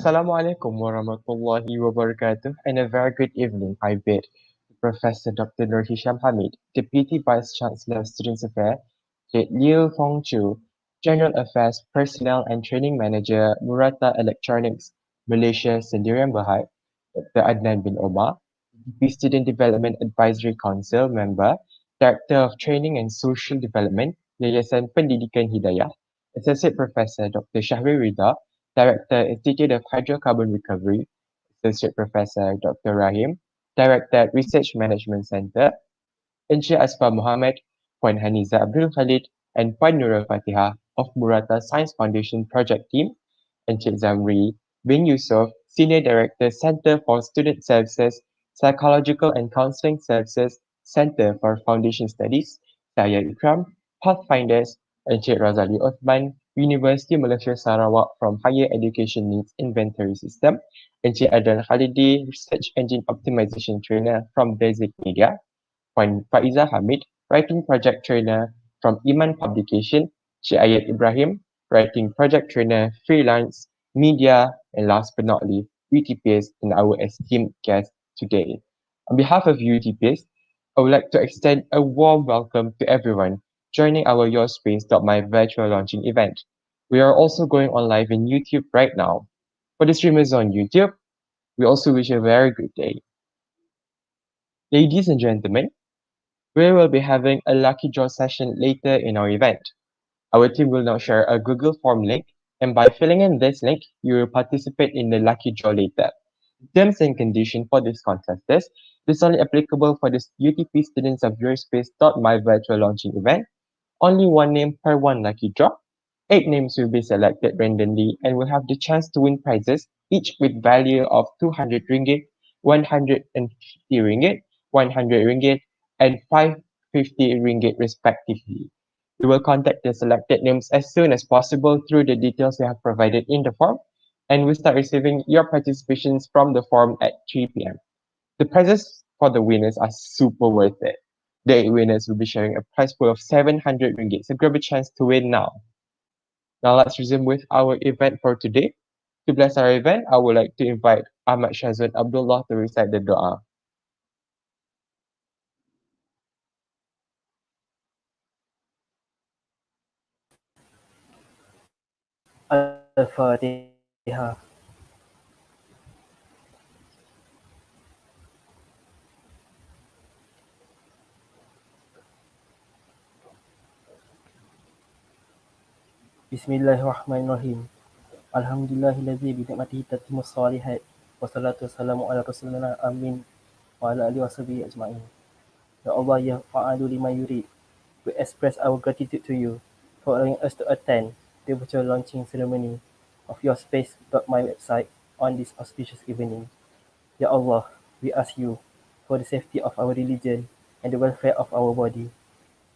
Assalamualaikum warahmatullahi wabarakatuh and a very good evening, I bid Professor Dr. Nur Hisham Hamid, Deputy Vice Chancellor of Students Affairs, Cik Liu Fong Chu, General Affairs Personnel and Training Manager, MURATA Electronics, Malaysia Sendirian Berhad, Dr. Adnan bin Omar, DP Student Development Advisory Council Member, Director of Training and Social Development, Yayasan Pendidikan Hidayah, Associate Professor Dr. Shahri Ridha, Director, Institute of Hydrocarbon Recovery, Associate Professor Dr. Rahim, Director, Research Management Center, Encik Asfar Mohammed, Puan Haniza Abdul Khalid, and Puan Nurul Fatihah of Murata Science Foundation Project Team, Encik Zamri bin Yusof, Senior Director, Center for Student Services, Psychological and Counseling Services, Center for Foundation Studies, saya Ikram, Pathfinders, Encik Razali Othman, University Malaysia Sarawak from Higher Education Needs Inventory System, Encik Adnan Khalidi, Research Engine Optimization Trainer from Basic Media, Puan Faiza Hamid, Writing Project Trainer from Iman Publication, Cik Ayat Ibrahim, Writing Project Trainer, Freelance, Media, and last but not least, UTPs and our esteemed guest today. On behalf of UTPs, I would like to extend a warm welcome to everyone joining our Yourspace.My virtual launching event. We are also going on live in YouTube right now. For the streamers on YouTube, we also wish you a very good day. Ladies and gentlemen, we will be having a lucky draw session later in our event. Our team will now share a Google form link, and by filling in this link, you will participate in the lucky draw later. Terms and conditions for this contest is this is only applicable for the UTP students of Yourspace.My virtual launching event. Only one name per one lucky draw. 8 names will be selected randomly and will have the chance to win prizes, each with value of 200 ringgit, 150 ringgit, 100 ringgit, and 550 ringgit respectively. We will contact the selected names as soon as possible through the details you have provided in the form, and we'll start receiving your participations from the form at 3 p.m. The prizes for the winners are super worth it. The 8 winners will be sharing a prize pool of 700 ringgit, so grab a chance to win now. Now let's resume with our event for today. To bless our event, I would like to invite Ahmad Shazwan Abdullah to recite the dua. Al-Fatihah. Bismillahirrahmanirrahim. Alhamdulillahilladzi bi ni'matihi tatimmus shalihat. Wassalatu wassalamu ala rasulina amin wa ala alihi washabihi ajma'in. Ya Allah, ya fa'alu lima yurid. We express our gratitude to you for allowing us to attend the virtual launching ceremony of Yourspace.My website on this auspicious evening. Ya Allah, we ask you for the safety of our religion and the welfare of our body.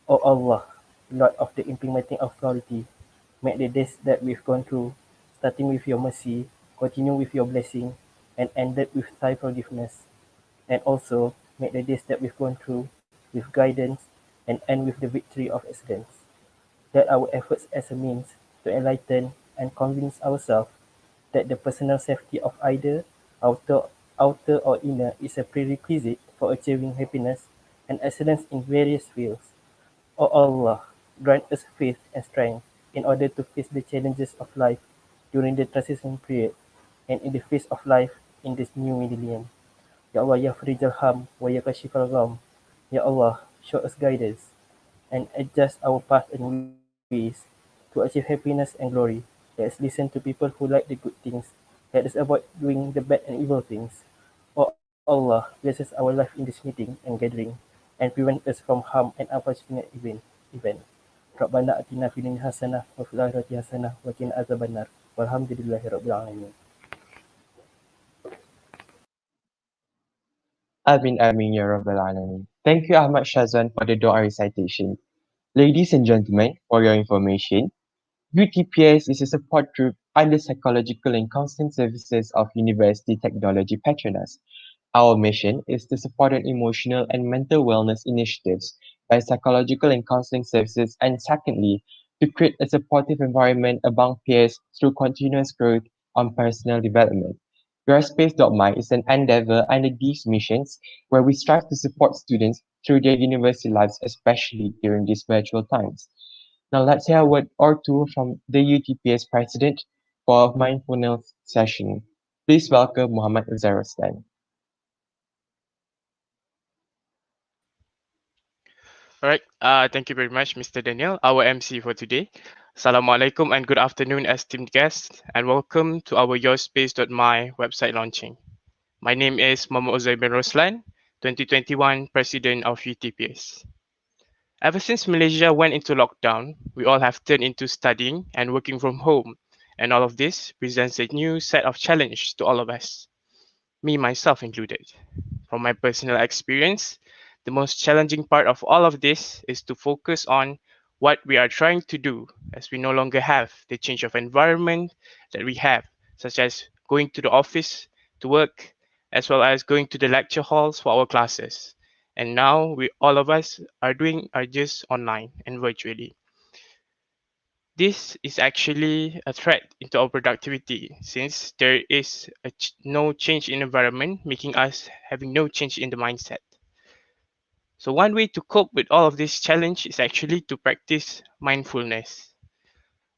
O Allah, Lord of the implementing authority, make the days that we've gone through, starting with your mercy, continue with your blessing, and ended with thy forgiveness. And also, make the days that we've gone through with guidance and end with the victory of excellence. Let our efforts as a means to enlighten and convince ourselves that the personal safety of either outer or inner is a prerequisite for achieving happiness and excellence in various fields. O Allah, grant us faith and strength in order to face the challenges of life during the transition period and in the face of life in this new millennium. Ya Allah, Ya Farijal Ham, Wa Ya Kashifal Gham. Ya Allah, show us guidance and adjust our path and ways to achieve happiness and glory. Let us listen to people who like the good things. Let us avoid doing the bad and evil things. O Allah, bless us our life in this meeting and gathering and prevent us from harm and unfortunate event. Rabbana atina fid dunya hasanah wa fil akhirati hasanah wa qina azabannar. Walhamdulillahirabbil alamin. Amin Amin Ya Rabbal Alameen. Thank you Ahmad Shazwan for the dua recitation. Ladies and gentlemen, for your information, UTPS is a support group under Psychological and Counseling Services of University Technology Petronas. Our mission is to support an emotional and mental wellness initiatives by psychological and counseling services, and secondly, to create a supportive environment among peers through continuous growth, on personal development. Yourspace.My is an endeavor under these missions where we strive to support students through their university lives, especially during these virtual times. Now let's hear a word or two from the UTPS president for a mindfulness session. Please welcome Muhammad Uzairuslan. All right. Thank you very much, Mr. Daniel, our MC for today. Assalamualaikum and good afternoon, esteemed guests, and welcome to our Yourspace.My website launching. My name is Muhammad Uzair bin Roslan, 2021 President of UTPS. Ever since Malaysia went into lockdown, we all have turned into studying and working from home, and all of this presents a new set of challenges to all of us, me myself included. From my personal experience, the most challenging part of all of this is to focus on what we are trying to do as we no longer have the change of environment that we have, such as going to the office to work, as well as going to the lecture halls for our classes. And now we all of us are just online and virtually. This is actually a threat into our productivity since there is no change in environment, making us having no change in the mindset. So one way to cope with all of this challenge is actually to practice mindfulness.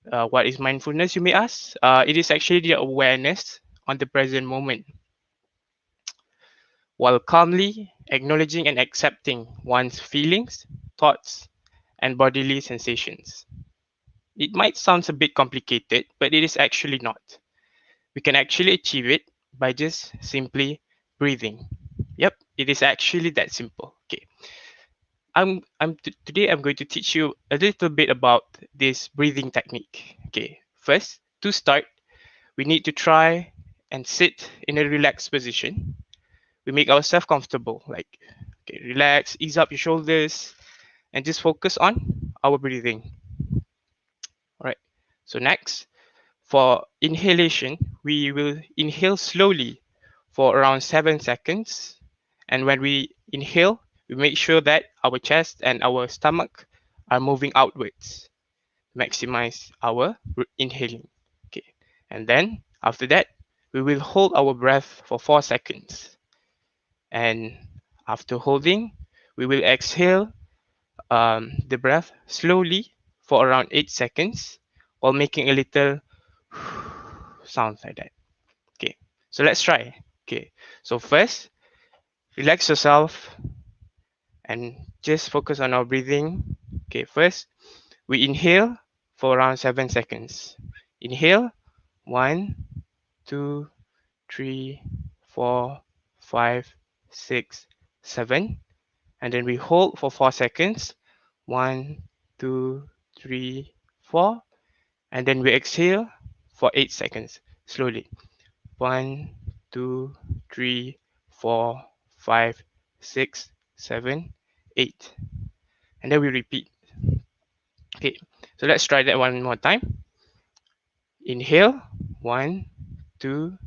What is mindfulness, you may ask? It is actually the awareness on the present moment while calmly acknowledging and accepting one's feelings, thoughts, and bodily sensations. It might sound a bit complicated, but it is actually not. We can actually achieve it by just simply breathing. Yep, it is actually that simple. Okay. Today I'm going to teach you a little bit about this breathing technique. Okay. First, to start, we need to try and sit in a relaxed position. We make ourselves comfortable, like okay, relax, ease up your shoulders, and just focus on our breathing. All right. So next, for inhalation, we will inhale slowly for around 7 seconds. And when we inhale, we make sure that our chest and our stomach are moving outwards. Maximize our inhaling. Okay. And then after that, we will hold our breath for 4 seconds. And after holding, we will exhale the breath slowly for around 8 seconds while making a little sound like that. Okay, so let's try. Okay, so first, relax yourself and just focus on our breathing. Okay, first, we inhale for around 7 seconds. Inhale, 1, 2, 3, 4, 5, 6, 7. And then we hold for 4 seconds. 1, 2, 3, 4. And then we exhale for 8 seconds slowly. 1, 2, 3, 4, 5, 6, 7, 8. And then we repeat. Okay, so let's try that one more time. Inhale, 1, 2,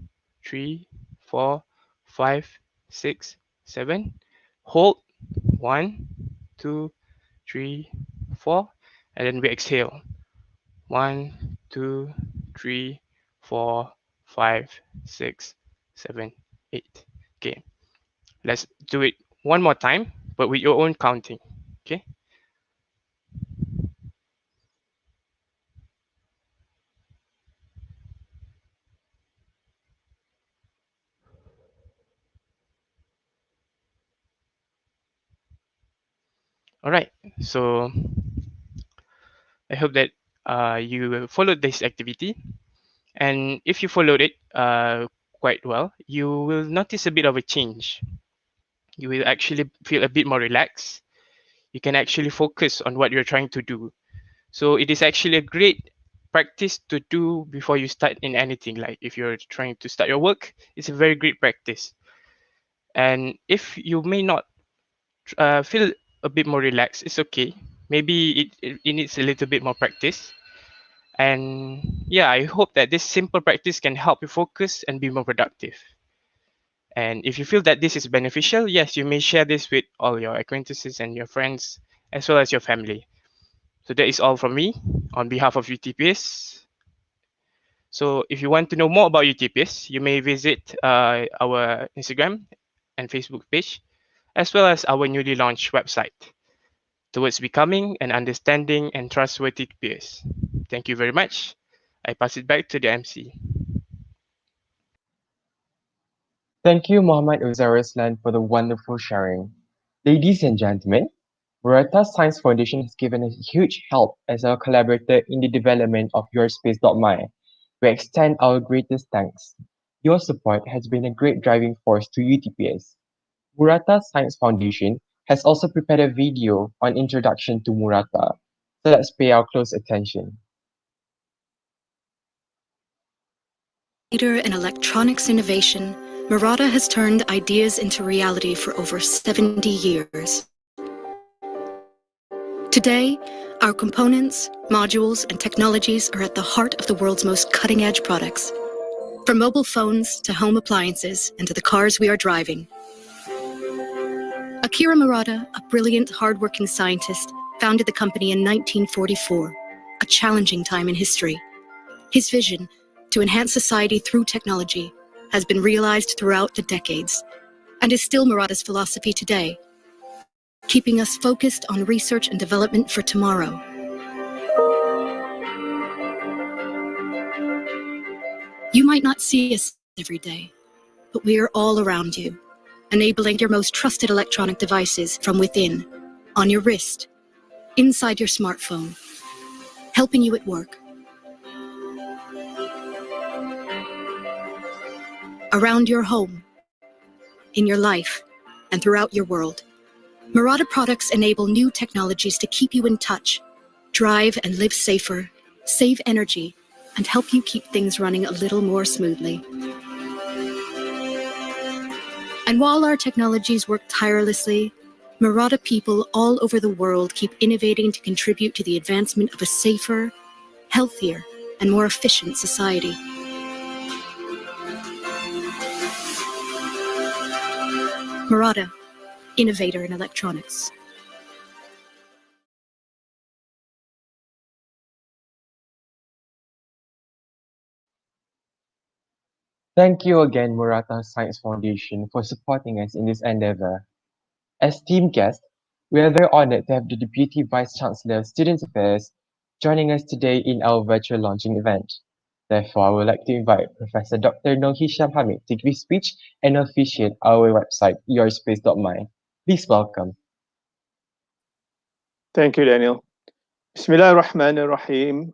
3, 4, 5, 6, 7. Hold, 1, 2, 3, 4. And then we exhale. 1, 2, 3, 4, 5, 6, 7, 8. Okay, let's do it one more time, but with your own counting. Okay. All right. So I hope that you followed this activity, and if you followed it quite well, you will notice a bit of a change. You will actually feel a bit more relaxed. You can actually focus on what you're trying to do. So it is actually a great practice to do before you start in anything. Like if you're trying to start your work, it's a very great practice. And if you may not feel a bit more relaxed, it's okay. Maybe it needs a little bit more practice. And yeah, I hope that this simple practice can help you focus and be more productive. And if you feel that this is beneficial, yes, you may share this with all your acquaintances and your friends, as well as your family. So that is all from me on behalf of UTPS. So if you want to know more about UTPs, you may visit our Instagram and Facebook page, as well as our newly launched website, towards becoming an understanding and trustworthy peers. Thank you very much. I pass it back to the MC. Thank you, Muhammad Uzair Ruslan, for the wonderful sharing. Ladies and gentlemen, MURATA Science Foundation has given us huge help as our collaborator in the development of Yourspace.My. We extend our greatest thanks. Your support has been a great driving force to UTPS. MURATA Science Foundation has also prepared a video on introduction to MURATA, so let's pay our close attention. Leader in electronics innovation, MURATA has turned ideas into reality for over 70 years. Today, our components, modules, and technologies are at the heart of the world's most cutting-edge products. From mobile phones to home appliances and to the cars we are driving. Akira Murata, a brilliant, hardworking scientist, founded the company in 1944, a challenging time in history. His vision, to enhance society through technology, has been realized throughout the decades, and is still Murata's philosophy today, keeping us focused on research and development for tomorrow. You might not see us every day, but we are all around you, enabling your most trusted electronic devices from within, on your wrist, inside your smartphone, helping you at work, around your home, in your life, and throughout your world. MURATA products enable new technologies to keep you in touch, drive and live safer, save energy, and help you keep things running a little more smoothly. And while our technologies work tirelessly, MURATA people all over the world keep innovating to contribute to the advancement of a safer, healthier, and more efficient society. MURATA, innovator in electronics. Thank you again, MURATA Science Foundation, for supporting us in this endeavor. As team guest, we are very honored to have the Deputy Vice Chancellor of Student Affairs joining us today in our virtual launching event. Therefore, I would like to invite Professor Dr. Noor Hisham Hamid to give a speech and officiate our website, Yourspace.My. Please welcome. Thank you, Daniel. Bismillahirrahmanirrahim.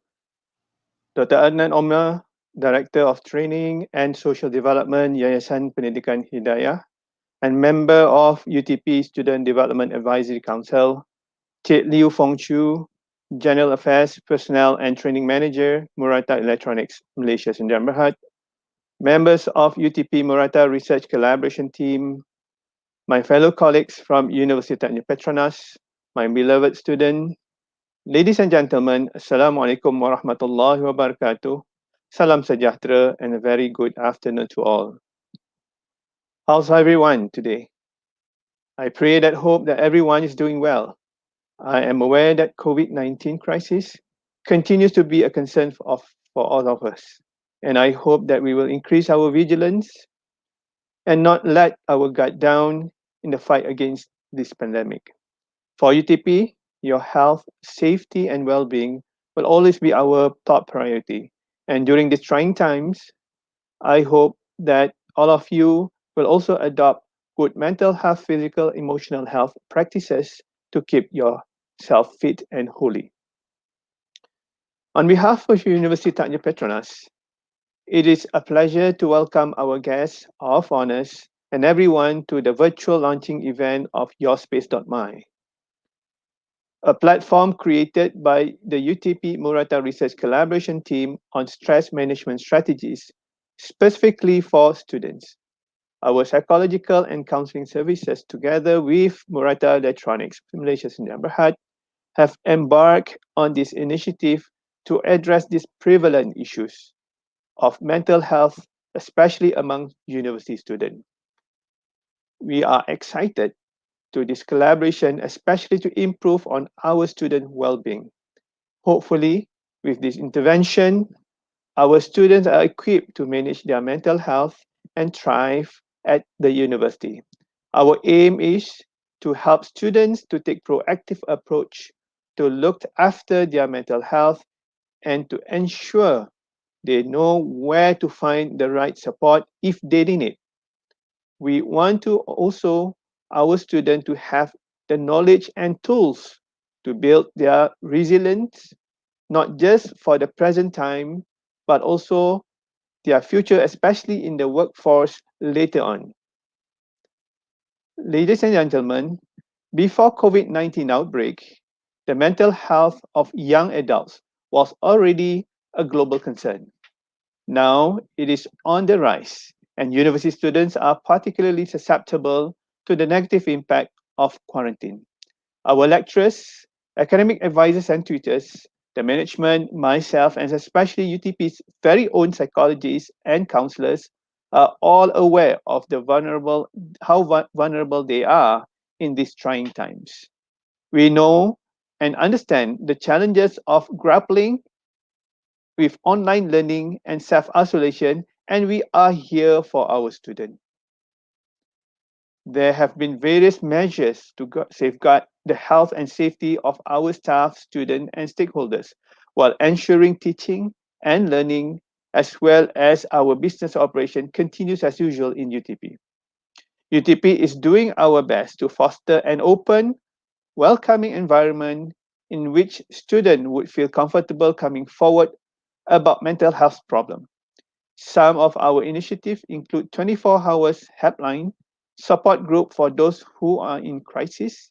Dr. Adnan Omar, Director of Training and Social Development, Yayasan Pendidikan Hidayah, and member of UTP Student Development Advisory Council, Cik Liu Fong Chu, General Affairs, Personnel and Training Manager, MURATA Electronics, Malaysia Sdn Bhd, members of UTP-MURATA Research Collaboration Team, my fellow colleagues from Universitas Petronas, my beloved student, ladies and gentlemen, Assalamualaikum warahmatullahi wabarakatuh. Salam sejahtera and a very good afternoon to all. How's everyone today? I pray that hope that everyone is doing well. I am aware that COVID-19 crisis continues to be a concern for all of us. And I hope that we will increase our vigilance and not let our guard down in the fight against this pandemic. For UTP, your health, safety, and well-being will always be our top priority. And during these trying times, I hope that all of you will also adopt good mental health, physical, emotional health practices to keep yourself fit and holy. On behalf of Universitas Petronas, it is a pleasure to welcome our guests of honors and everyone to the virtual launching event of Yourspace.My, a platform created by the UTP-MURATA Research Collaboration Team on stress management strategies, specifically for students. Our psychological and counseling services, together with MURATA Electronics, Malaysia Sdn Bhd, have embarked on this initiative to address these prevalent issues of mental health, especially among university students. We are excited to this collaboration, especially to improve on our student well-being. Hopefully, with this intervention, Our students are equipped to manage their mental health and thrive at the university. Our aim is to help students to take proactive approach to look after their mental health and to ensure they know where to find the right support if they need it. We want to also our students to have the knowledge and tools to build their resilience, not just for the present time, but also their future, especially in the workforce later on. Ladies and gentlemen, before COVID-19 outbreak, the mental health of young adults was already a global concern. Now it is on the rise, and university students are particularly susceptible to the negative impact of quarantine. Our lecturers, academic advisors and tutors, the management, myself, and especially UTP's very own psychologists and counselors are all aware of the vulnerable they are in these trying times. We know and understand the challenges of grappling with online learning and self-isolation, and we are here for our students. There have been various measures to safeguard the health and safety of our staff, students, and stakeholders, while ensuring teaching and learning, as well as our business operation, continues as usual in UTP. UTP is doing our best to foster an open, welcoming environment in which students would feel comfortable coming forward about mental health problems. Some of our initiatives include 24 hours helpline, support group for those who are in crisis,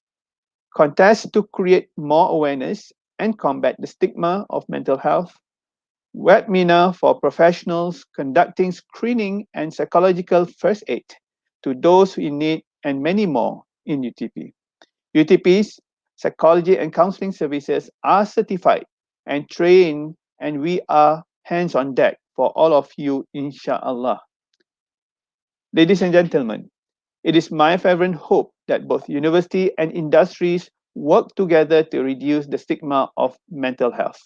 contests to create more awareness and combat the stigma of mental health, webinar for professionals conducting screening and psychological first aid to those in need, and many more in UTP. UTP's psychology and counseling services are certified and trained, and we are hands on deck for all of you, inshallah. Ladies and gentlemen, it is my fervent hope that both university and industries work together to reduce the stigma of mental health.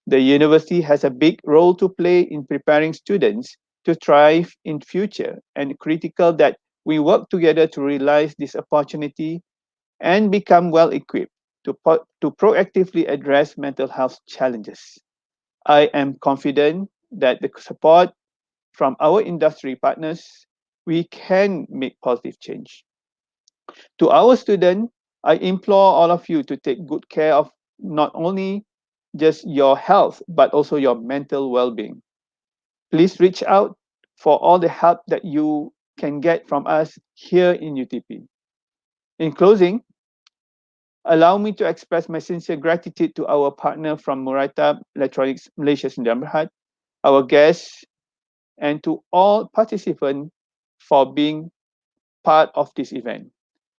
The university has a big role to play in preparing students to thrive in future, and critical that we work together to realize this opportunity and become well equipped to proactively address mental health challenges. I am confident that the support from our industry partners, we can make positive change. To our students, I implore all of you to take good care of not only just your health, but also your mental well-being. Please reach out for all the help that you can get from us here in UTP. In closing, allow me to express my sincere gratitude to our partner from MURATA Electronics Malaysia Sdn Bhd, our guests, and to all participants for being part of this event.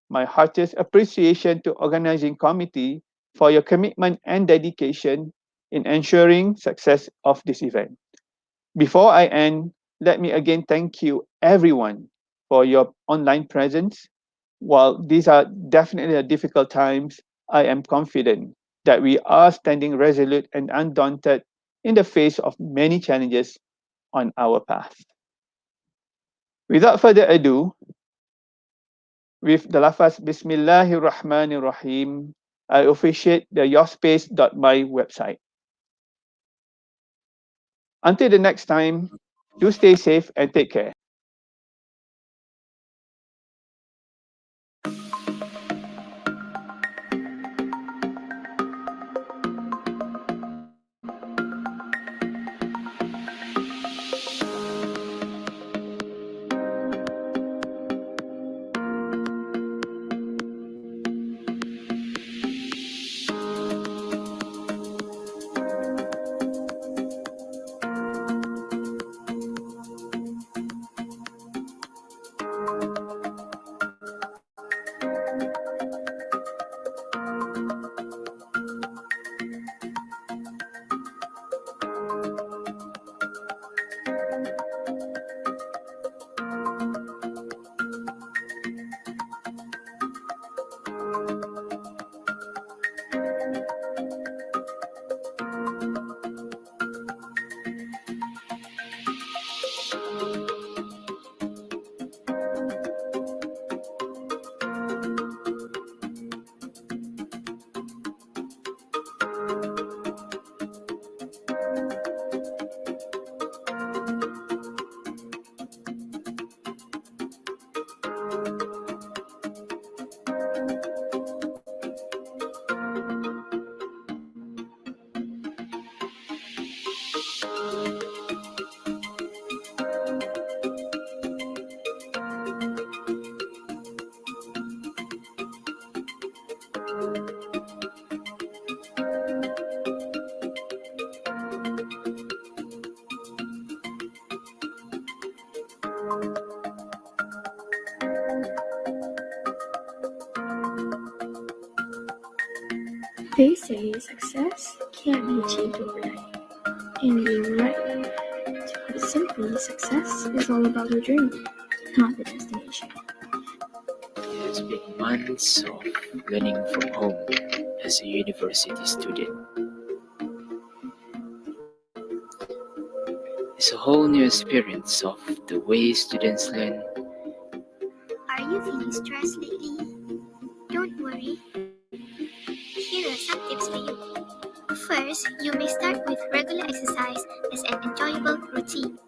My heartiest appreciation to organizing committee for your commitment and dedication in ensuring success of this event. Before I end, let me again thank you everyone for your online presence. While these are definitely difficult times, I am confident that we are standing resolute and undaunted in the face of many challenges on our path. Without further ado, with the lafaz Bismillahirrahmanirrahim, I officiate the Yourspace.My website. Until the next time, do stay safe and take care. They say success can't be achieved overnight. And you're right. To put it simply, success is all about the journey, not the destination. It has been months of learning from home as a university student. It's a whole new experience of the way students learn. Are you feeling stressed lately? Don't worry. Here are some tips for you. First, you may start with regular exercise as an enjoyable routine.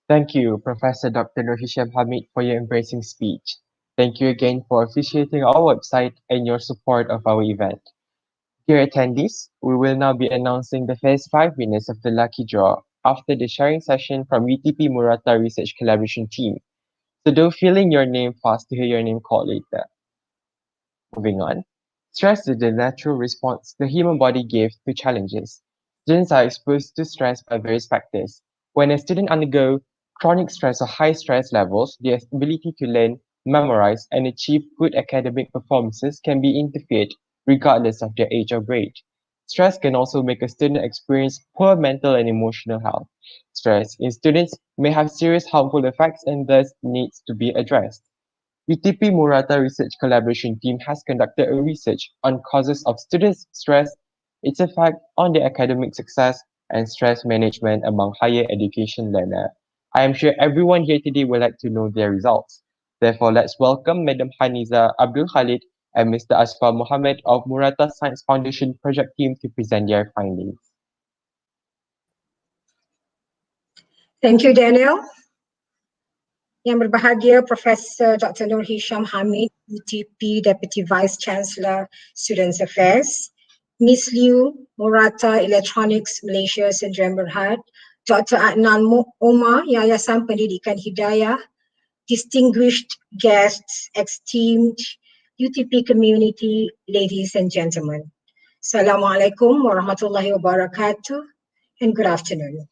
Thank you, Professor Dr. Nur Hisham Hamid, for your embracing speech. Thank you again for officiating our website and your support of our event. Dear attendees, we will now be announcing the first 5 winners of the lucky draw after the sharing session from UTP-MURATA Research Collaboration Team. So do fill in your name fast to hear your name called later. Moving on. Stress is the natural response the human body gives to challenges. Students are exposed to stress by various factors. When a student undergoes chronic stress or high stress levels, their ability to learn, memorize, and achieve good academic performances can be interfered regardless of their age or grade. Stress can also make a student experience poor mental and emotional health. Stress in students may have serious harmful effects and thus needs to be addressed. UTP-MURATA Research Collaboration Team has conducted a research on causes of students' stress, its effect on their academic success, and stress management among higher education learners. I am sure everyone here today would like to know their results. Therefore, let's welcome Madam Haniza Abdul Khalid and Mr. Asfar Mohammed of MURATA Science Foundation Project Team to present their findings. Thank you, Daniel. Yang berbahagia Profesor Dr. Nur Hisham Hamid, UTP Deputy Vice Chancellor, Students Affairs, Miss Liu, MURATA Electronics Malaysia Sdn Berhad, Dr. Adnan Omar, Yayasan Pendidikan Hidayah, distinguished guests, esteemed UTP community, ladies and gentlemen. Assalamualaikum warahmatullahi wabarakatuh and good afternoon.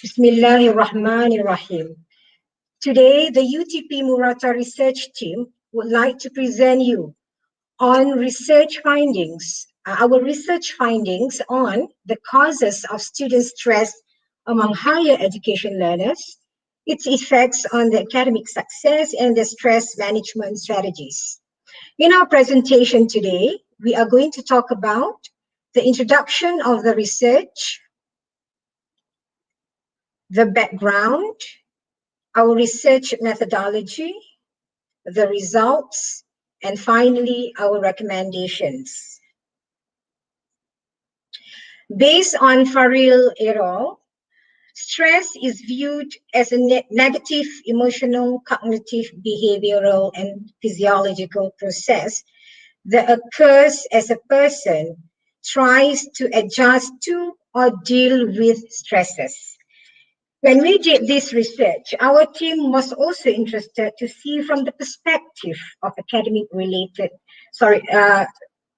Bismillahirrahmanirrahim. Today, the UTP-MURATA Research Team would like to present you on research findings, our research findings on the causes of student stress among higher education learners, its effects on the academic success, and the stress management strategies. In our presentation today, we are going to talk about the introduction of the research, the background, our research methodology, the results, and finally, our recommendations. Based on Farrell et al., stress is viewed as a negative emotional, cognitive, behavioral, and physiological process that occurs as a person tries to adjust to or deal with stresses. When we did this research, our team was also interested to see from the perspective of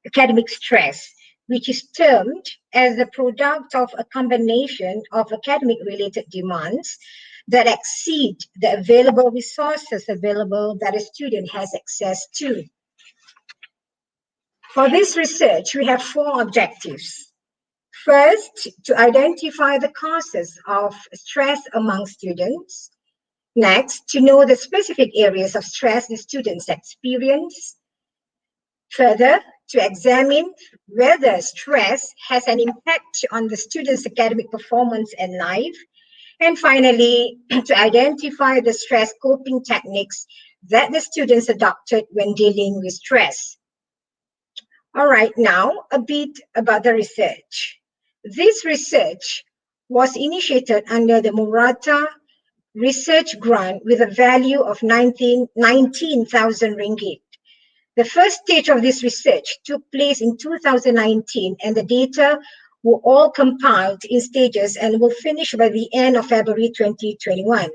academic stress, which is termed as the product of a combination of academic related demands that exceed the available resources available that a student has access to. For this research, we have 4 objectives. First, to identify the causes of stress among students. Next, to know the specific areas of stress the students experience. Further, to examine whether stress has an impact on the students' academic performance and life. And finally, to identify the stress coping techniques that the students adopted when dealing with stress. All right, now a bit about the research. This research was initiated under the MURATA Research Grant with a value of 19,000 ringgit. The first stage of this research took place in 2019, and the data were all compiled in stages and will finish by the end of February 2021.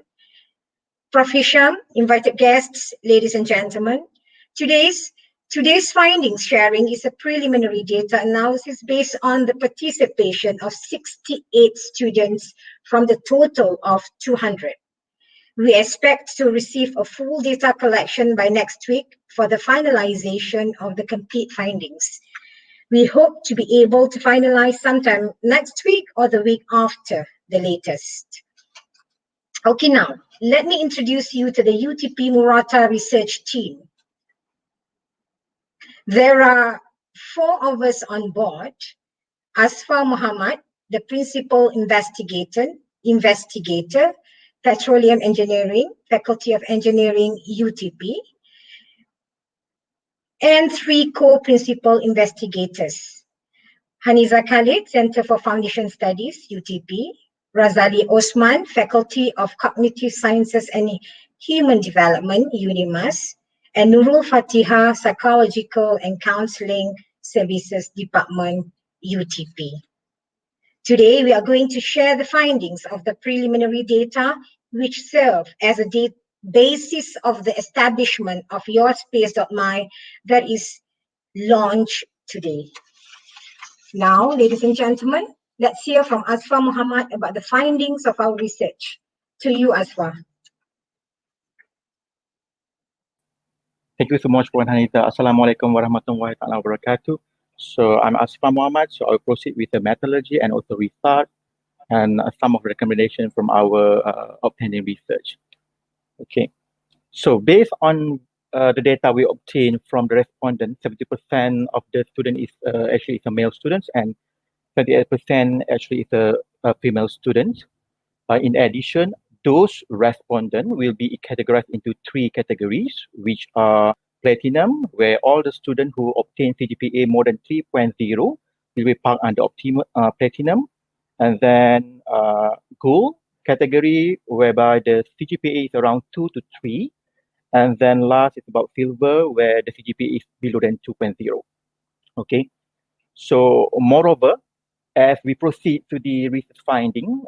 Prof. Hisham, invited guests, ladies and gentlemen, Today's findings sharing is a preliminary data analysis based on the participation of 68 students from the total of 200. We expect to receive a full data collection by next week for the finalization of the complete findings. We hope to be able to finalize sometime next week or the week after the latest. Okay, now, let me introduce you to the UTP-MURATA research team. There are 4 of us on board. Asfar Mohammed, the principal investigator, Petroleum Engineering, Faculty of Engineering, UTP, and 3 co-principal investigators. Haniza Khalid, Center for Foundation Studies, UTP, Razali Osman, Faculty of Cognitive Sciences and Human Development, UNIMAS, and Nurul Fatiha, Psychological and Counseling Services Department, UTP. Today, we are going to share the findings of the preliminary data, which serve as a basis of the establishment of Yourspace.My that is launched today. Now, ladies and gentlemen, let's hear from Asfar Mohammed about the findings of our research. To you, Asfar. Thank you so much, Puan Hanita. Assalamualaikum warahmatullahi wabarakatuh. So I'm Asfar Mohammed. So I'll proceed with the methodology and also restart and some of the recommendations from our obtaining research. Okay. So based on the data we obtained from the respondent, 70% of the student is actually a male students and 38% actually is a female student. In addition, those respondents will be categorized into 3 categories, which are Platinum, where all the students who obtain CGPA more than 3.0 will be parked under Platinum. And then Gold category, whereby the CGPA is around 2 to 3. And then last is about Silver, where the CGPA is below than 2.0. Okay. So moreover, as we proceed to the research finding,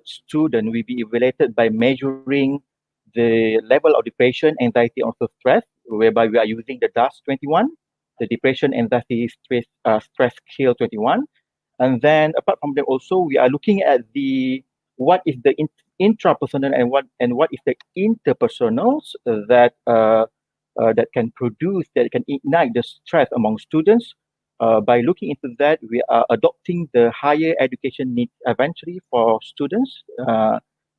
student will be evaluated by measuring the level of depression, anxiety, and also stress, whereby we are using the DAS 21, the depression, anxiety, stress scale 21. And then apart from that, also we are looking at the what is the intrapersonal and what is the interpersonals that can produce, that can ignite the stress among students. By looking into that, we are adopting the higher education needs eventually for students.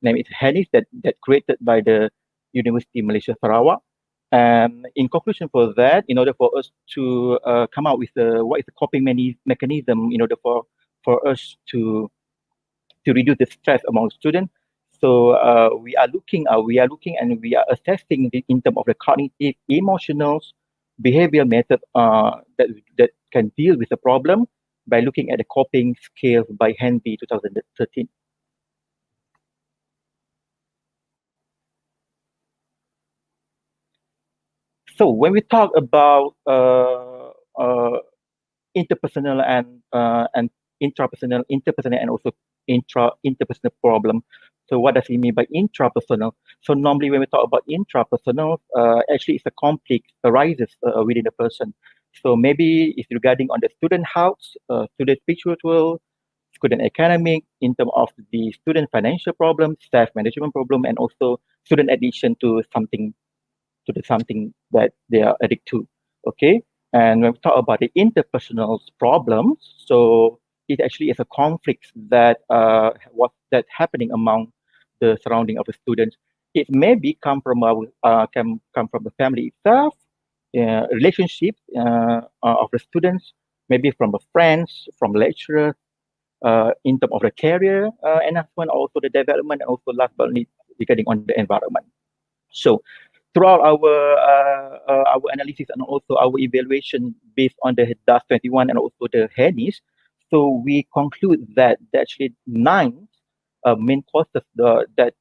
Name is HENIS that created by the University Malaysia Sarawak. And in conclusion for that, in order for us to come out with what is the coping mechanism in order for us to reduce the stress among students. So we are looking and we are assessing in terms of the cognitive, emotional, behavior method that can deal with the problem by looking at the coping scales by Henby 2013. So when we talk about interpersonal and interpersonal and also interpersonal problem. So what does it mean by intrapersonal? So normally when we talk about intrapersonal, actually it's a conflict arises within the person. So maybe it's regarding on the student house, student spiritual, student academic, in terms of the student financial problem, staff management problem, and also student addiction to something that they are addicted to. Okay. And when we talk about the interpersonal problems, so it actually is a conflict that that happening among the surrounding of the students. It may be come from come from the family itself, relationship of the students, maybe from the friends, from lecturers, in terms of the career, and also the development, and also last but not least regarding on the environment. So throughout our analysis and also our evaluation based on the DAS 21 and also the HENIS, so we conclude that actually 9 main causes that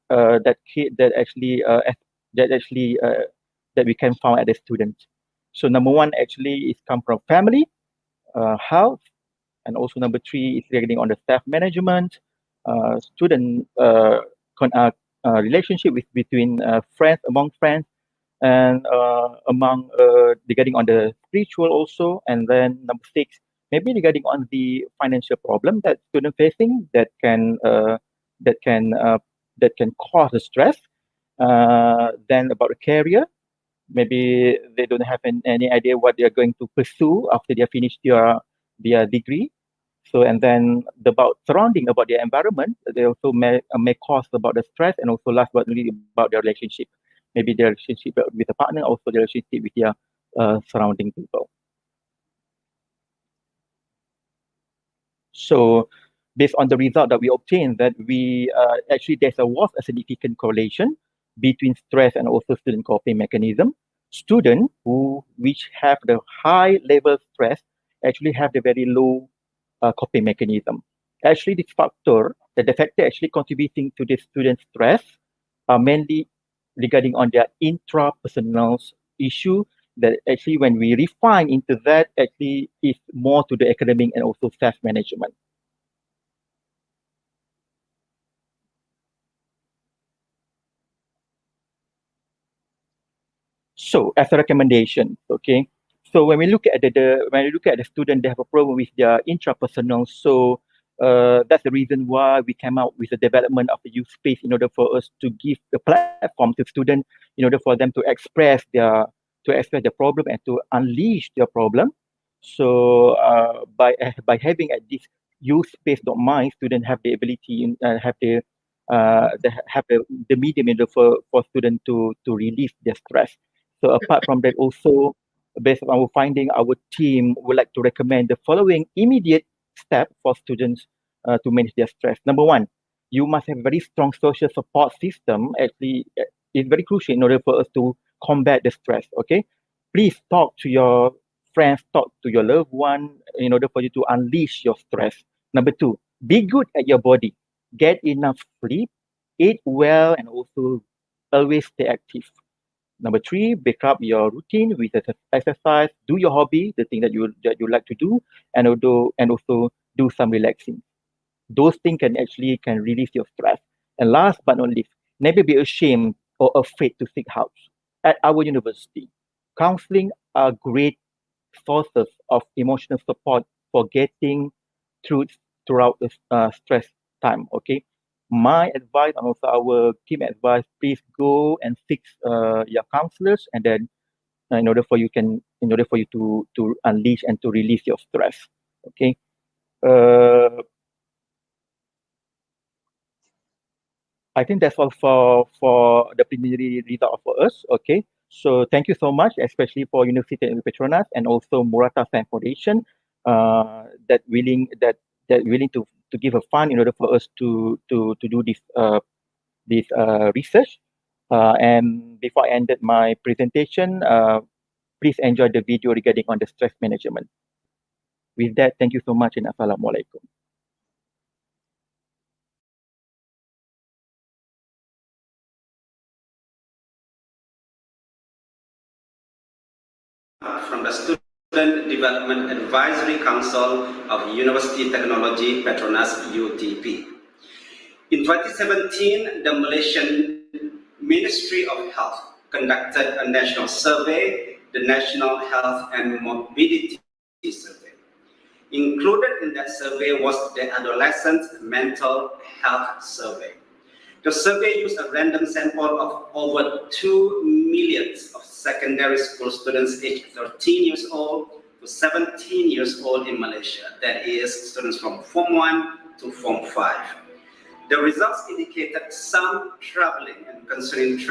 we can find at the students. So number 1 actually is come from family, health, and also number 3 is regarding on the staff management, student relationship between friends, among friends, and among regarding on the spiritual also. And then number 6, maybe regarding on the financial problem that student facing that can cause the stress. Then about the career, maybe they don't have any idea what they are going to pursue after they finish their degree. So, and then about surrounding about their environment, they also may cause about the stress, and also last but not least about their relationship. Maybe their relationship with a partner, also their relationship with their surrounding people. So based on the result that we obtained, that we actually was a significant correlation between stress and also student coping mechanism. Students which have the high level stress actually have the very low coping mechanism. Actually, this factor, the factor actually contributing to the student stress are mainly regarding on their intrapersonal issue, that actually when we refine into that, actually is more to the academic and also self-management. So as a recommendation, okay. So when we look at the student, they have a problem with their intrapersonal. So that's the reason why we came out with the development of the Yourspace in order for us to give the platform to students in order for them to express their problem and to unleash their problem. So by having at this Yourspace.My, students have the ability have the medium in order for students to release their stress. So apart from that, also based on our finding, our team would like to recommend the following immediate step for students to manage their stress. Number 1, you must have a very strong social support system. Actually, it's very crucial in order for us to combat the stress. Okay, Please talk to your friends, talk to your loved one in order for you to unleash your stress. Number two, be good at your body. Get enough sleep, eat well, and also always stay active. Number three, break up your routine with exercise. Do your hobby, the thing that you like to do, and also do some relaxing. Those things can release your stress. And last but not least, never be ashamed or afraid to seek help. At our university, counseling are great sources of emotional support for getting through throughout the stress time. Okay, my advice and also our team advice: please go and seek your counselors, and then in order for you to unleash and to release your stress. Okay. Uh, I think that's all for the preliminary result for us. Okay. So thank you so much, especially for University of Petronas and also Murata Fan Foundation, that willing to give a fund in order for us to do this research. And before I ended my presentation, please enjoy the video regarding on the stress management. With that, thank you so much and Assalamualaikum. From the Student Development Advisory Council of University Technology Petronas UTP. In 2017, the Malaysian Ministry of Health conducted a national survey, the National Health and Morbidity Survey. Included in that survey was the Adolescent Mental Health Survey. The survey used a random sample of over 2 million of secondary school students aged 13 years old to 17 years old in Malaysia. That is, students from Form 1 to Form 5. The results indicated some troubling and concerning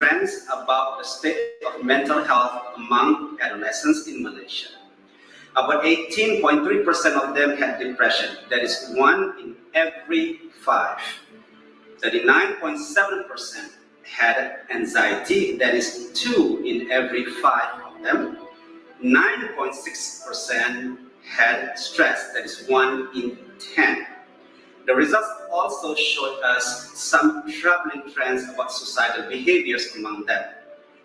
trends about the state of mental health among adolescents in Malaysia. About 18.3% of them had depression, that is 1 in every 5. 39.7% had anxiety, that is 2 in every 5 of them. 9.6% had stress, that is 1 in 10. The results also showed us some troubling trends about suicidal behaviors among them.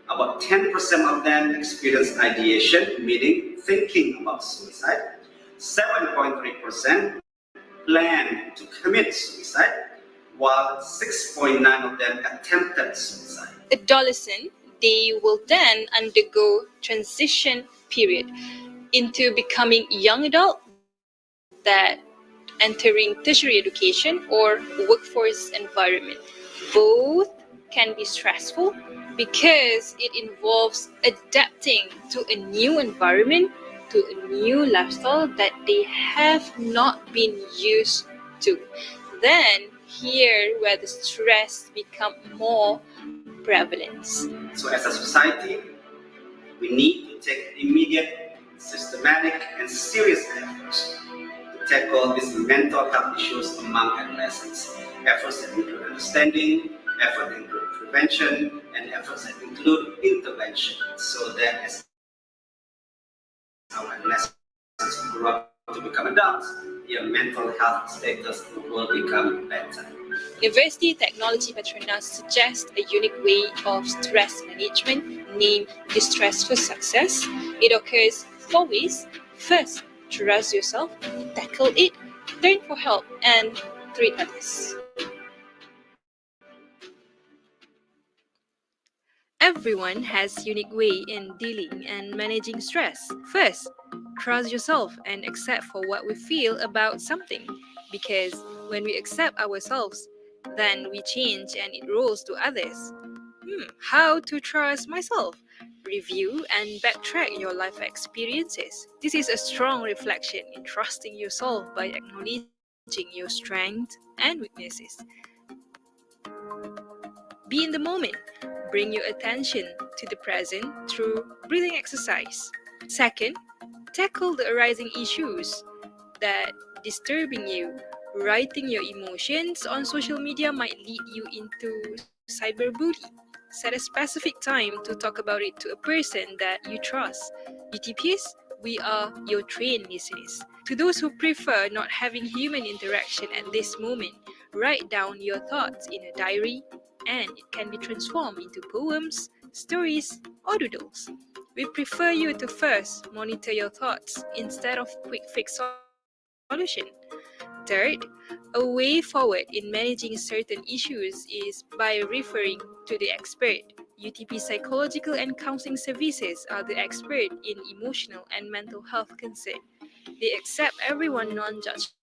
About 10% of them experienced ideation, meaning thinking about suicide. 7.3% planned to commit suicide, while 6.9% of them attempted suicide. Adolescent, they will then undergo transition period into becoming young adult, that entering tertiary education or workforce environment. Both can be stressful because it involves adapting to a new environment, to a new lifestyle that they have not been used to. Then here where the stress become more prevalent. So as a society, we need to take immediate, systematic, and serious efforts to tackle these mental health issues among adolescents. Efforts that include understanding, efforts that include prevention, and efforts that include intervention, so that as our adolescents grow up to become adults, their mental health status will become better. University Technology Petronas suggests a unique way of stress management named Distress for Success. It occurs 4 ways. First, trust yourself, tackle it, turn for help, and treat others. Everyone has unique way in dealing and managing stress. First, trust yourself and accept for what we feel about something. Because when we accept ourselves, then we change and it rolls to others. How to trust myself? Review and backtrack your life experiences. This is a strong reflection in trusting yourself by acknowledging your strengths and weaknesses. Be in the moment. Bring your attention to the present through breathing exercise. Second, tackle the arising issues that disturbing you. Writing your emotions on social media might lead you into cyberbullying. Set a specific time to talk about it to a person that you trust. UTPs, we are your trained listeners. To those who prefer not having human interaction at this moment, write down your thoughts in a diary and it can be transformed into poems, stories, or doodles. We prefer you to first monitor your thoughts instead of quick fix solution. Third, a way forward in managing certain issues is by referring to the expert. UTP Psychological and Counseling Services are the expert in emotional and mental health concern. They accept everyone non-judgmentally.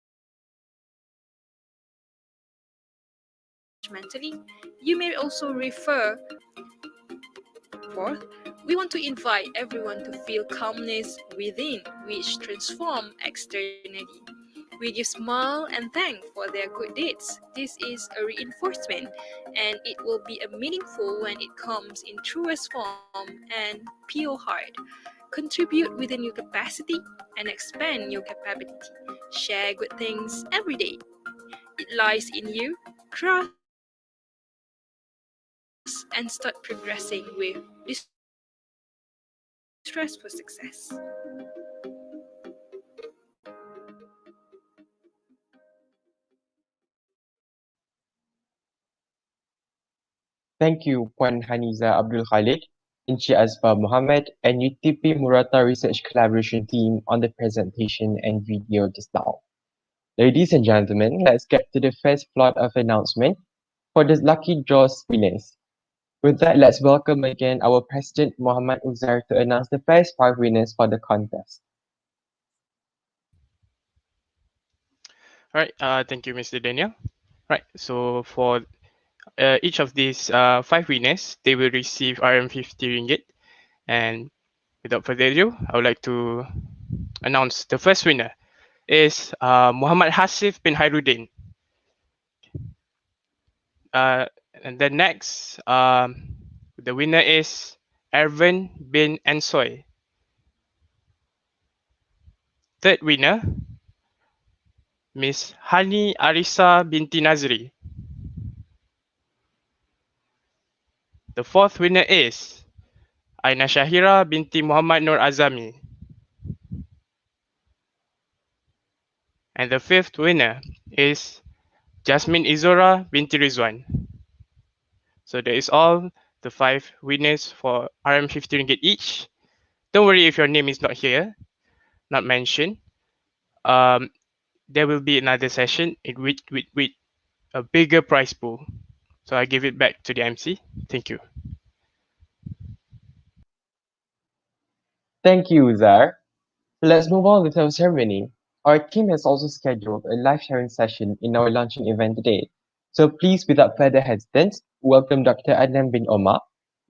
You may also refer. Fourth, we want to invite everyone to feel calmness within, which transform externally. We give smile and thank for their good deeds. This is a reinforcement, and it will be a meaningful when it comes in truest form and pure heart. Contribute within your capacity and expand your capability. Share good things every day. It lies in you. Trust and start progressing with Distress for Success. Thank you, Puan Haniza Abdul Khalid, Encik Azfar Mohammed, and UTP-MURATA Research Collaboration Team on the presentation and video just now. Ladies and gentlemen, let's get to the first plot of announcement for the lucky draws winners. With that, let's welcome again our President Muhammad Uzair to announce the first 5 winners for the contest. All right. Thank you, Mr. Daniel. Right. So for each of these 5 winners, they will receive RM50 ringgit. And without further ado, I would like to announce the first winner is Muhammad Hasif bin Hairuddin. And then next, the winner is Ervan bin Ansoy. Third winner, Miss Hani Arisa binti Nazri. The fourth winner is Aina Shahira binti Muhammad Nur Azami. And the fifth winner is Jasmine Izora binti Rizwan. So that is all the 5 winners for RM50 ringgit each. Don't worry if your name is not here, not mentioned. There will be another session with a bigger prize pool. So I give it back to the MC. Thank you. Thank you, Uzair. Let's move on with our ceremony. Our team has also scheduled a live sharing session in our launching event today. So please, without further hesitance, welcome Dr. Adnan bin Omar,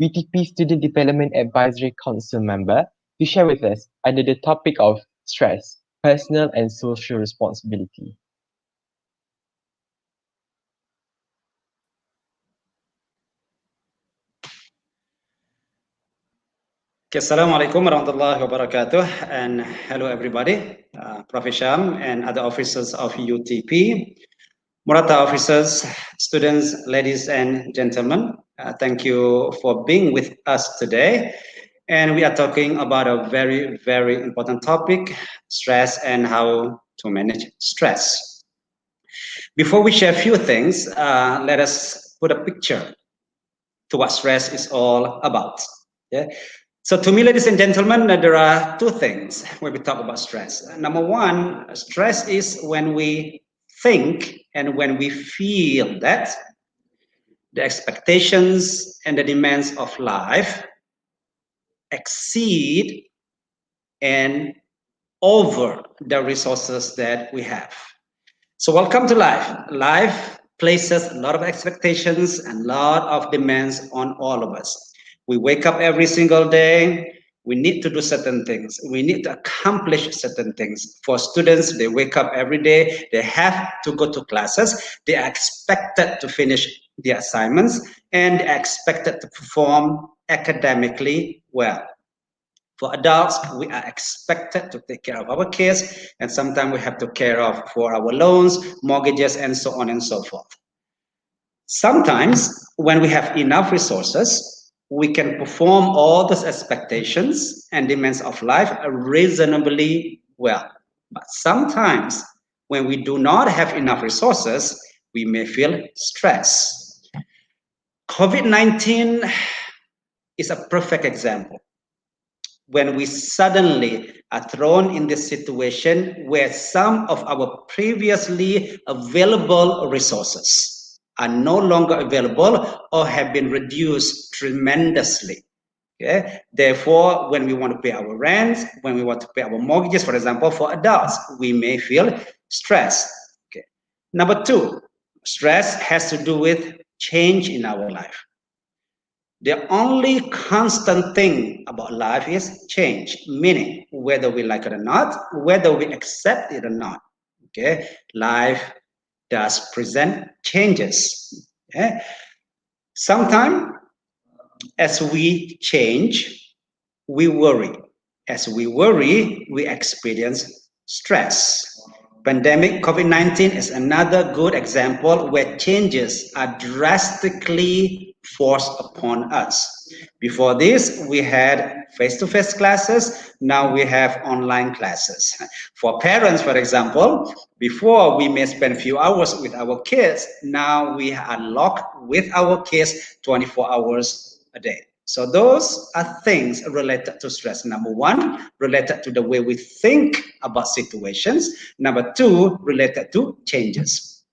UTP Student Development Advisory Council member, to share with us under the topic of stress, personal and social responsibility. Okay, Assalamualaikum warahmatullahi wabarakatuh, and hello everybody, Prof. Sham and other officers of UTP, MURATA officers, students, ladies and gentlemen. Thank you for being with us today. And we are talking about a very, very important topic, stress and how to manage stress. Before we share a few things, let us put a picture to what stress is all about. Yeah. So to me, ladies and gentlemen, there are 2 things when we talk about stress. Number 1, stress is when we think and when we feel that the expectations and the demands of life exceed and over the resources that we have. So welcome to life. Life places a lot of expectations and a lot of demands on all of us. We wake up every single day. We need to do certain things. We need to accomplish certain things. For students, they wake up every day. They have to go to classes. They are expected to finish their assignments and they are expected to perform academically well. For adults, we are expected to take care of our kids, and sometimes we have to care of for our loans, mortgages, and so on and so forth. Sometimes when we have enough resources, we can perform all those expectations and demands of life reasonably well. But sometimes when we do not have enough resources, we may feel stress. COVID-19 is a perfect example. When we suddenly are thrown in this situation where some of our previously available resources are no longer available or have been reduced tremendously. Okay? Therefore, when we want to pay our rent, when we want to pay our mortgages, for example, for adults, we may feel stress. Okay. Number two, stress has to do with change in our life. The only constant thing about life is change, meaning whether we like it or not, whether we accept it or not. Okay, life does present changes. Okay? Sometimes, as we change, we worry. As we worry, we experience stress. Pandemic COVID-19 is another good example where changes are drastically forced upon us. Before this, we had face-to-face classes. Now we have online classes. For parents, for example, before we may spend a few hours with our kids. Now we are locked with our kids 24 hours a day. So those are things related to stress. Number one, related to the way we think about situations. Number two, related to changes.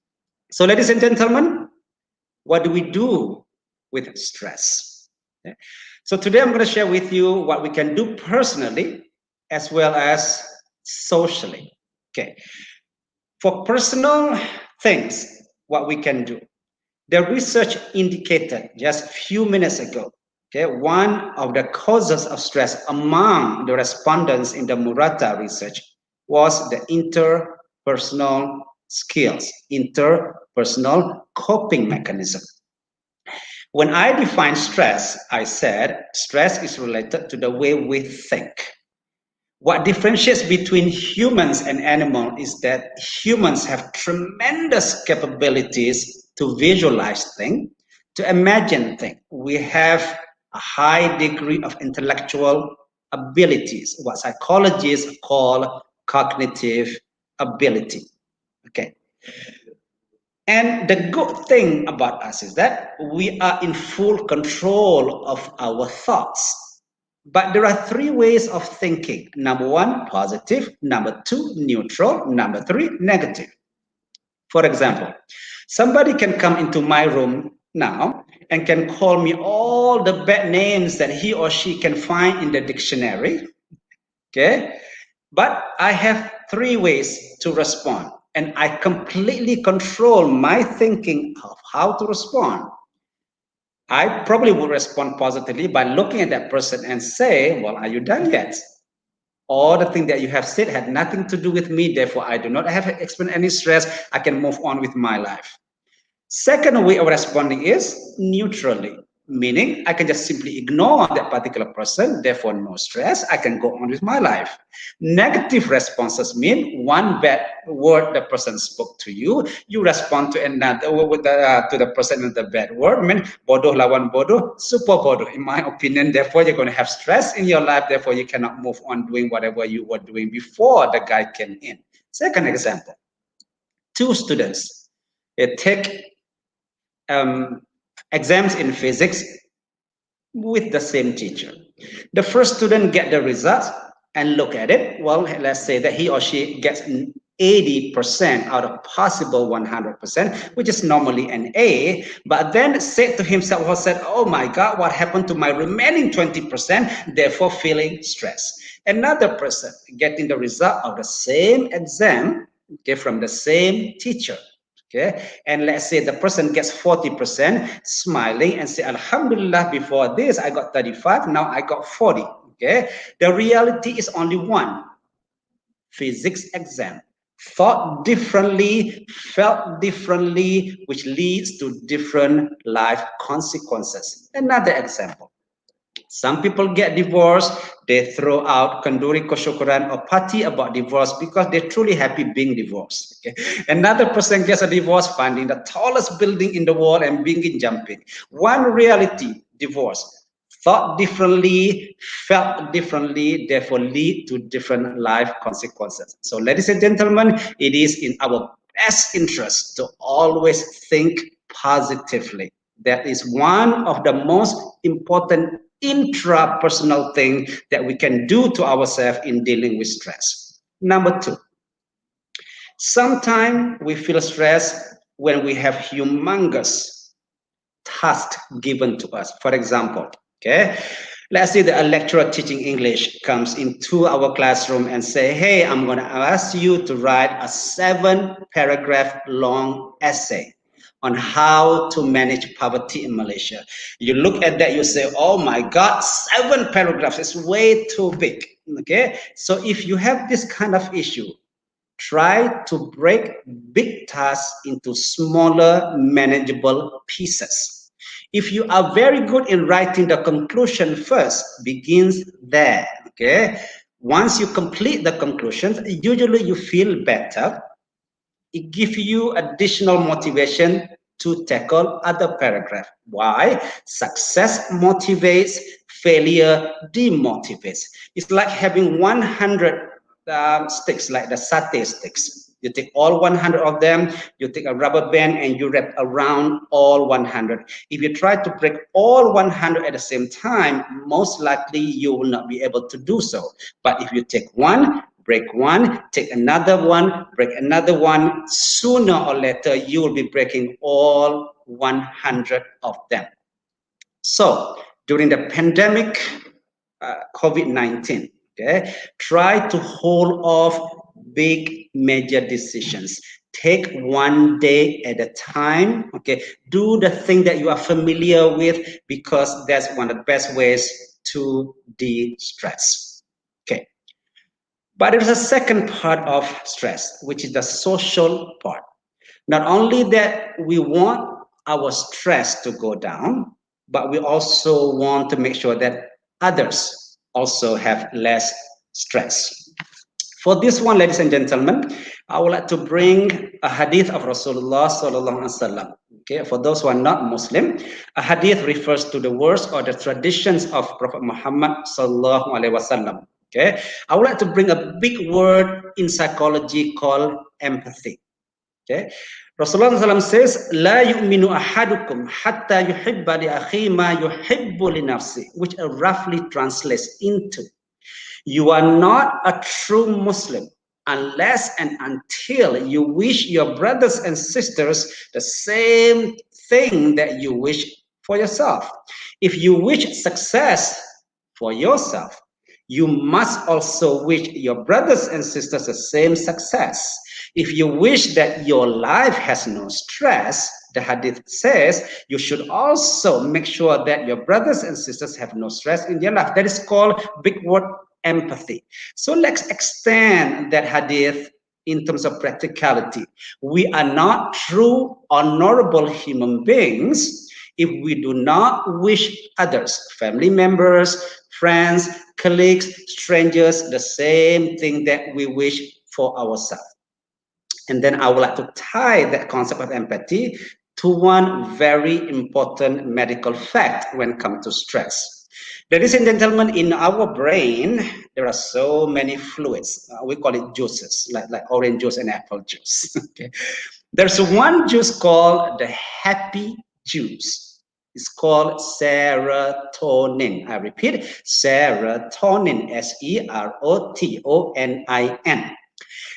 So ladies and gentlemen, what do we do with stress? Okay. So today I'm going to share with you what we can do personally as well as socially. Okay. For personal things, what we can do. The research indicated just a few minutes ago, okay, one of the causes of stress among the respondents in the MURATA research was the interpersonal skills, interpersonal coping mechanism. When I define stress, I said stress is related to the way we think. What differentiates between humans and animals is that humans have tremendous capabilities to visualize things, to imagine things. We have a high degree of intellectual abilities, what psychologists call cognitive ability. Okay. And the good thing about us is that we are in full control of our thoughts. But there are three ways of thinking. Number one, positive. Number two, neutral. Number three, negative. For example, somebody can come into my room now and can call me all the bad names that he or she can find in the dictionary. Okay? But I have three ways to respond. And I completely control my thinking of how to respond. I probably would respond positively by looking at that person and say, well, are you done yet? All the things that you have said had nothing to do with me. Therefore, I do not have to experience any stress. I can move on with my life. Second way of responding is neutrally, meaning I can just simply ignore that particular person, therefore no stress, I can go on with my life. Negative responses mean one bad word the person spoke to you, you respond to another to the person with the bad word. I mean, bodoh lawan bodoh, super bodoh in my opinion. Therefore, you're going to have stress in your life, therefore you cannot move on doing whatever you were doing before the guy came in. Second example, two students, they take exams in physics with the same teacher. The first student get the results and look at it. Well, let's say that he or she gets 80% out of possible 100%, which is normally an A, but then said to himself or said, oh my God, what happened to my remaining 20%? Therefore feeling stress. Another person getting the result of the same exam, okay, from the same teacher. Okay, and let's say the person gets 40%, smiling and say, Alhamdulillah, before this I got 35, now I got 40. Okay, the reality is only one. Physics exam. Thought differently, felt differently, which leads to different life consequences. Another example. Some people get divorced, they throw out kanduri kesyukuran or party about divorce because they're truly happy being divorced. Okay? Another person gets a divorce, finding the tallest building in the world and begin jumping. One reality, divorce. Thought differently, felt differently, therefore lead to different life consequences. So ladies and gentlemen, it is in our best interest to always think positively. That is one of the most important intrapersonal thing that we can do to ourselves in dealing with stress. Number two, sometimes we feel stressed when we have humongous tasks given to us. For example, okay, let's say that a lecturer teaching English comes into our classroom and say, hey, I'm going to ask you to write a 7-paragraph long essay on how to manage poverty in Malaysia. You look at that, you say, oh my God, 7 paragraphs is way too big. Okay, so if you have this kind of issue, try to break big tasks into smaller, manageable pieces. If you are very good in writing the conclusion first, begins there. Okay, once you complete the conclusions, usually you feel better. It gives you additional motivation to tackle other paragraph. Why? Success motivates, failure demotivates. It's like having 100 sticks, like the satay sticks. You take all 100 of them, you take a rubber band and you wrap around all 100. If you try to break all 100 at the same time, most likely you will not be able to do so. But if you take one, break one, take another one, break another one, sooner or later you will be breaking all 100 of them. So during the pandemic, COVID-19, okay, try to hold off big major decisions. Take one day at a time. Okay, do the thing that you are familiar with, because that's one of the best ways to de-stress. Okay. But there's a second part of stress, which is the social part. Not only that we want our stress to go down, but we also want to make sure that others also have less stress. For this one, ladies and gentlemen, I would like to bring a hadith of Rasulullah sallallahu alaihi wasallam. Okay, for those who are not Muslim, a hadith refers to the words or the traditions of Prophet Muhammad sallallahu alaihi wasallam. Okay, I would like to bring a big word in psychology called empathy. Okay, Rasulullah SAW says, "La yu'minu ahadukum hatta yuhibba li akhi ma yuhibbu li nafsi," which roughly translates into, you are not a true Muslim unless and until you wish your brothers and sisters the same thing that you wish for yourself. If you wish success for yourself, you must also wish your brothers and sisters the same success. If you wish that your life has no stress, the hadith says you should also make sure that your brothers and sisters have no stress in their life. That is called big word empathy. So let's extend that hadith in terms of practicality. We are not true, honorable human beings if we do not wish others, family members, friends, colleagues, strangers, the same thing that we wish for ourselves. And then I would like to tie that concept of empathy to one very important medical fact when it comes to stress. Ladies and gentlemen, in our brain, there are so many fluids. We call it juices, like orange juice and apple juice. Okay. There's one juice called the happy juice. It's called serotonin. I repeat, serotonin, S-E-R-O-T-O-N-I-N.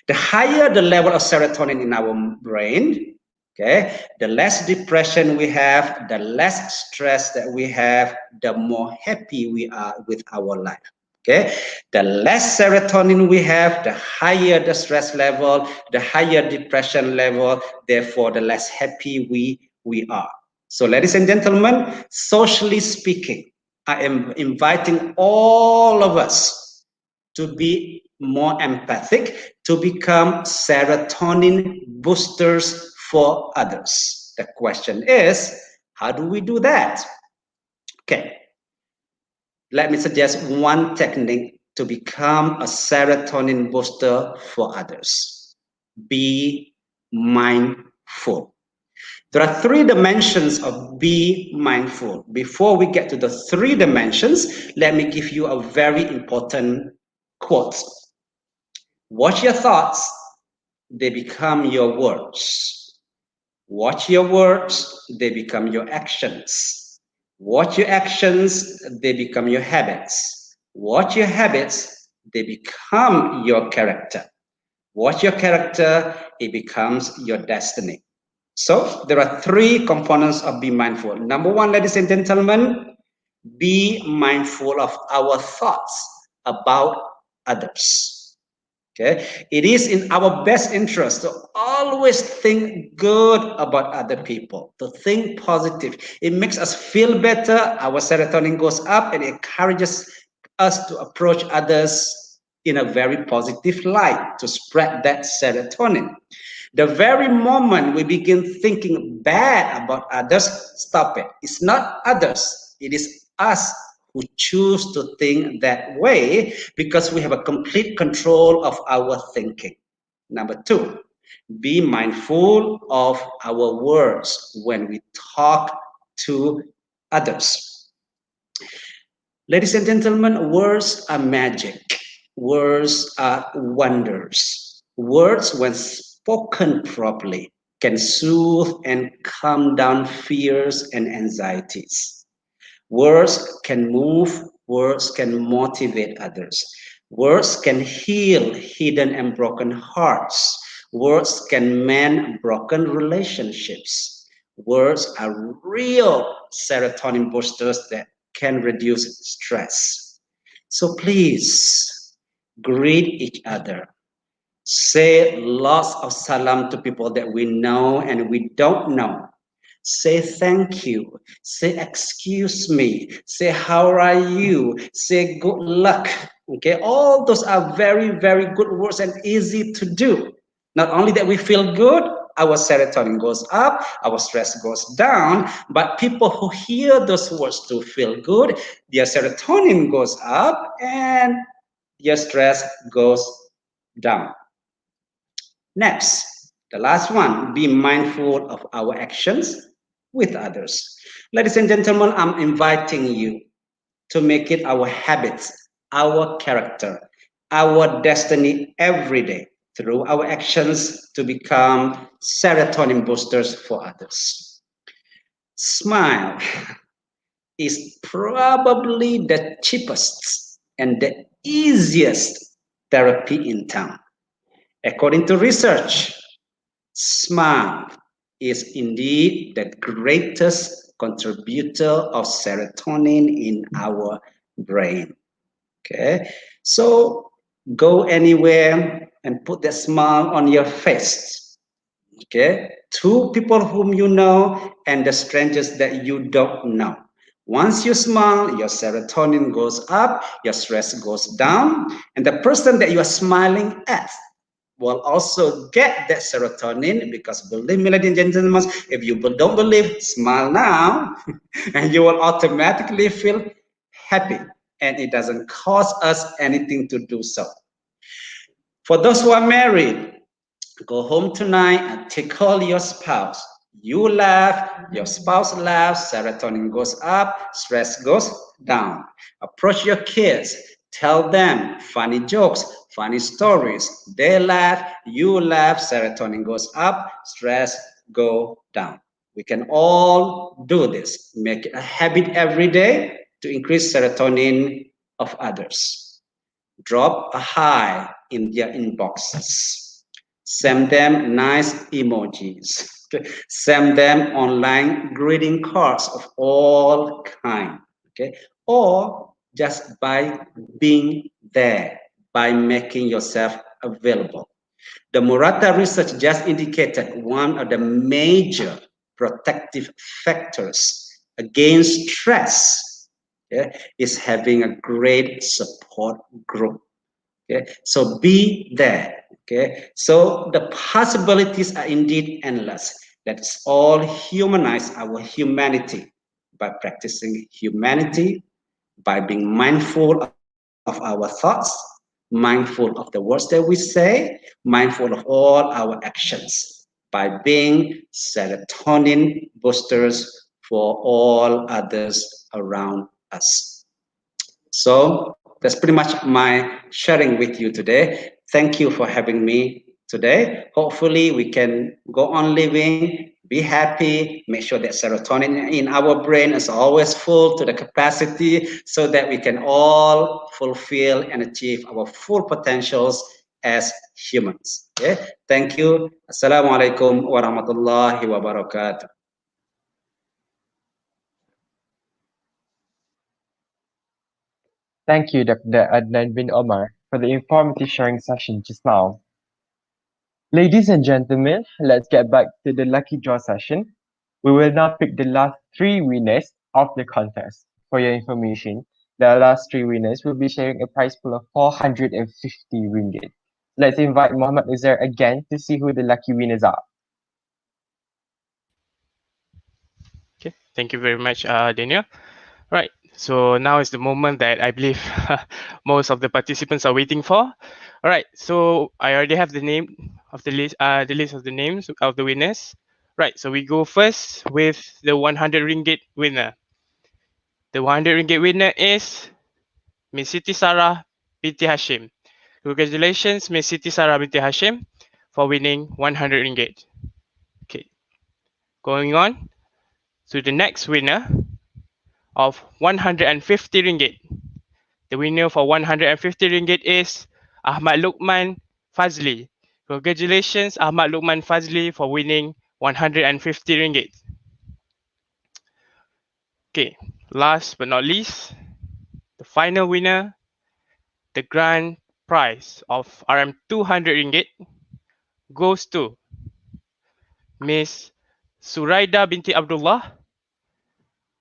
The higher the level of serotonin in our brain, okay, the less depression we have, the less stress that we have, the more happy we are with our life. Okay, the less serotonin we have, the higher the stress level, the higher depression level, therefore the less happy we are. So ladies and gentlemen, socially speaking, I am inviting all of us to be more empathic, to become serotonin boosters for others. The question is, how do we do that? Okay. let me suggest one technique to become a serotonin booster for others. Be mindful. There are 3 dimensions of be mindful. Before we get to the 3 dimensions, let me give you a very important quote. Watch your thoughts, they become your words. Watch your words, they become your actions. Watch your actions, they become your habits. Watch your habits, they become your character. Watch your character, it becomes your destiny. So there are 3 components of be mindful. Number 1, ladies and gentlemen, be mindful of our thoughts about others. Okay, it is in our best interest to always think good about other people, to think positive. It makes us feel better, our serotonin goes up, and it encourages us to approach others in a very positive light, to spread that serotonin. The very moment we begin thinking bad about others, stop it. It's not others, it is us who choose to think that way, because we have a complete control of our thinking. Number 2, be mindful of our words when we talk to others. Ladies and gentlemen, words are magic. Words are wonders. Words, when spoken properly, can soothe and calm down fears and anxieties. Words can move, words can motivate others. Words can heal hidden and broken hearts. Words can mend broken relationships. Words are real serotonin boosters that can reduce stress. So please, greet each other. Say lots of salam to people that we know and we don't know. Say thank you. Say excuse me. Say how are you. Say good luck. Okay, all those are very, very good words and easy to do. Not only that we feel good, our serotonin goes up, our stress goes down, but people who hear those words to feel good, their serotonin goes up and their stress goes down. Next, the last one, be mindful of our actions with others. Ladies and gentlemen, I'm inviting you to make it our habits, our character, our destiny every day through our actions to become serotonin boosters for others. Smile is probably the cheapest and the easiest therapy in town. According to research, smile is indeed the greatest contributor of serotonin in our brain. Okay, so go anywhere and put that smile on your face. Okay, to people whom you know and the strangers that you don't know. Once you smile, your serotonin goes up, your stress goes down, and the person that you are smiling at will also get that serotonin, because believe me, ladies and gentlemen, if you don't believe, smile now, and you will automatically feel happy, and it doesn't cost us anything to do so. For those who are married, go home tonight and tickle your spouse. You laugh, your spouse laughs, serotonin goes up, stress goes down. Approach your kids, tell them funny jokes, funny stories. They laugh, you laugh, serotonin goes up, stress go down. We can all do this. Make it a habit every day to increase serotonin of others. Drop a hi in their inboxes. Send them nice emojis. Send them online greeting cards of all kinds. Okay, or just by being there, by making yourself available. The MURATA research just indicated one of the major protective factors against stress, is having a great support group. Okay, so be there. Okay, so the possibilities are indeed endless. Let's all humanize our humanity by practicing humanity, by being mindful of our thoughts, mindful of the words that we say, mindful of all our actions, by being serotonin boosters for all others around us. So that's pretty much my sharing with you today. Thank you for having me today. Hopefully we can go on living, be happy, make sure that serotonin in our brain is always full to the capacity so that we can all fulfill and achieve our full potentials as humans. Okay? Thank you. Assalamualaikum warahmatullahi wabarakatuh. Thank you, Dr. Adnan bin Omar, for the informative sharing session just now. Ladies and gentlemen, let's get back to the lucky draw session. We will now pick the last three winners of the contest. For your information, the last three winners will be sharing a prize pool of 450 ringgit. Let's invite Muhammad Uzair again to see who the lucky winners are. Okay, thank you very much, Daniel. Right, so now is the moment that I believe most of the participants are waiting for. All right, so I already have the name of the list of the names of the winners. Right, so we go first with the 100 ringgit winner. The 100 ringgit winner is Miss Siti Sarah binti Hashim. Congratulations, Miss Siti Sarah binti Hashim, for winning 100 ringgit. Okay, going on to the next winner of 150 ringgit. The winner for 150 ringgit is Ahmad Lukman Fazli. Congratulations, Ahmad Lukman Fazli, for winning 150 ringgit. Okay, last but not least, the final winner, the grand prize of RM200 ringgit goes to Miss Suraida binti Abdullah.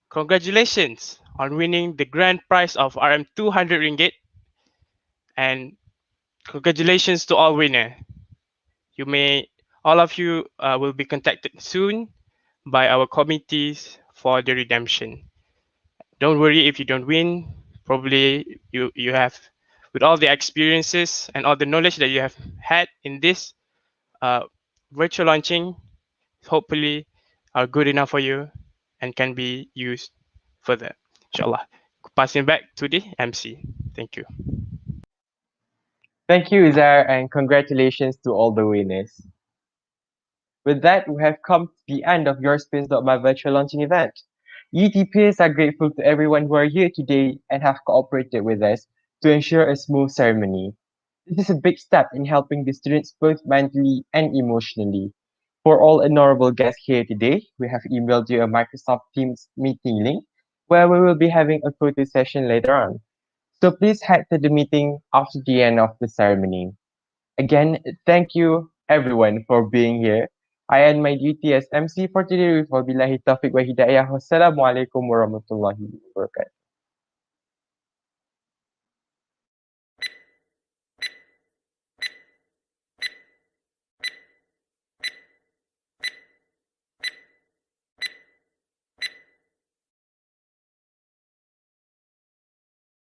Congratulations on winning the grand prize of RM200 ringgit, and congratulations to all winners. All of you will be contacted soon by our committees for the redemption. Don't worry if you don't win. Probably you have, with all the experiences and all the knowledge that you have had in this virtual launching, hopefully are good enough for you and can be used further. Inshallah. Passing back to the MC. Thank you. Thank you, Uzair, and congratulations to all the winners. With that, we have come to the end of Yourspace.My virtual launching event. UTPs are grateful to everyone who are here today and have cooperated with us to ensure a smooth ceremony. This is a big step in helping the students both mentally and emotionally. For all honorable guests here today, we have emailed you a Microsoft Teams meeting link where we will be having a photo session later on. So please head to the meeting after the end of the ceremony. Again, thank you everyone for being here. I end my duty as MC for today with wabillahi taufiq wa hidayah. Wassalamualaikum warahmatullahi wabarakatuh.